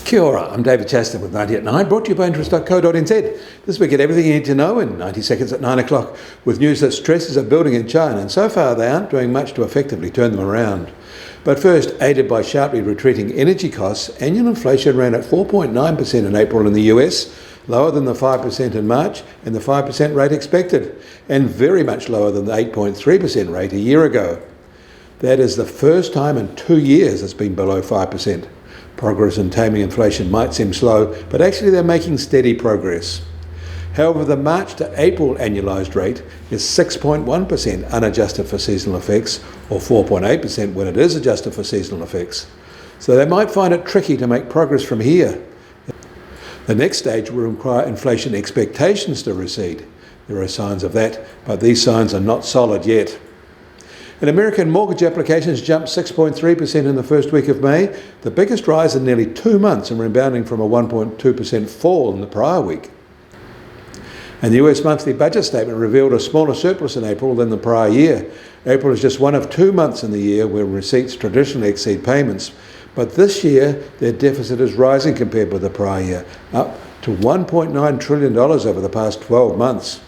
Kia ora, I'm David Chaston with 90 at 9, brought to you by interest.co.nz. This week at everything you need to know in 90 seconds at 9 o'clock, with news that stresses are building in China, and so far they aren't doing much to effectively turn them around. But first, aided by sharply retreating energy costs, annual inflation ran at 4.9% in April in the US, lower than the 5% in March and the 5% rate expected, and very much lower than the 8.3% rate a year ago. That is the first time in 2 years it's been below 5%. Progress in taming inflation might seem slow, but actually they're making steady progress. However, the March to April annualised rate is 6.1% unadjusted for seasonal effects, or 4.8% when it is adjusted for seasonal effects. So they might find it tricky to make progress from here. The next stage will require inflation expectations to recede. There are signs of that, but these signs are not solid yet. And American mortgage applications jumped 6.3% in the first week of May, the biggest rise in nearly 2 months and rebounding from a 1.2% fall in the prior week. And the US monthly budget statement revealed a smaller surplus in April than the prior year. April is just one of 2 months in the year where receipts traditionally exceed payments. But this year, their deficit is rising compared with the prior year, up to $1.9 trillion over the past 12 months.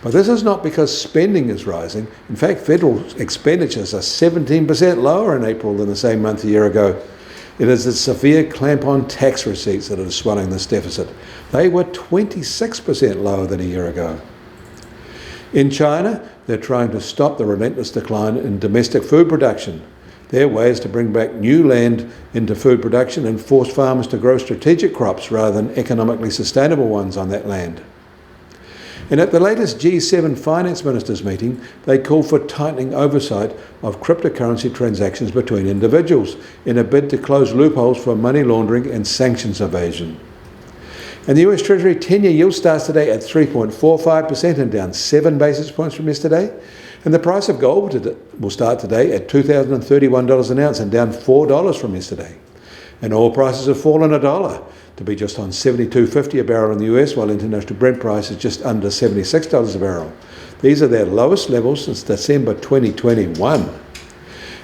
But this is not because spending is rising. In fact, federal expenditures are 17% lower in April than the same month a year ago. It is the severe clamp on tax receipts that are swelling this deficit. They were 26% lower than a year ago. In China, they're trying to stop the relentless decline in domestic food production. Their way is to bring back new land into food production and force farmers to grow strategic crops rather than economically sustainable ones on that land. And at the latest G7 finance ministers meeting, they called for tightening oversight of cryptocurrency transactions between individuals in a bid to close loopholes for money laundering and sanctions evasion. And the US Treasury 10-year yield starts today at 3.45% and down 7 basis points from yesterday. And the price of gold will start today at $2,031 an ounce and down $4 from yesterday. And oil prices have fallen $1 to be just on $72.50 a barrel in the US, while international Brent price is just under $76 a barrel. These are their lowest levels since December 2021.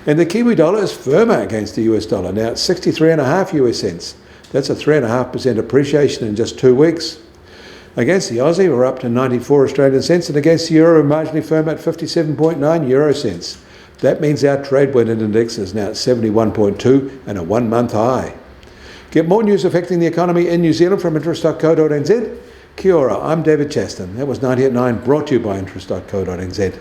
And the Kiwi dollar is firmer against the US dollar, now at 63.5 US cents. That's a 3.5% appreciation in just 2 weeks. Against the Aussie, we're up to 94 Australian cents, and against the euro, we're marginally firm at 57.9 euro cents. That means our trade-weighted index is now at 71.2 and a 1-month high. Get more news affecting the economy in New Zealand from interest.co.nz. Kia ora, I'm David Chaston. That was 90 at 9, brought to you by interest.co.nz.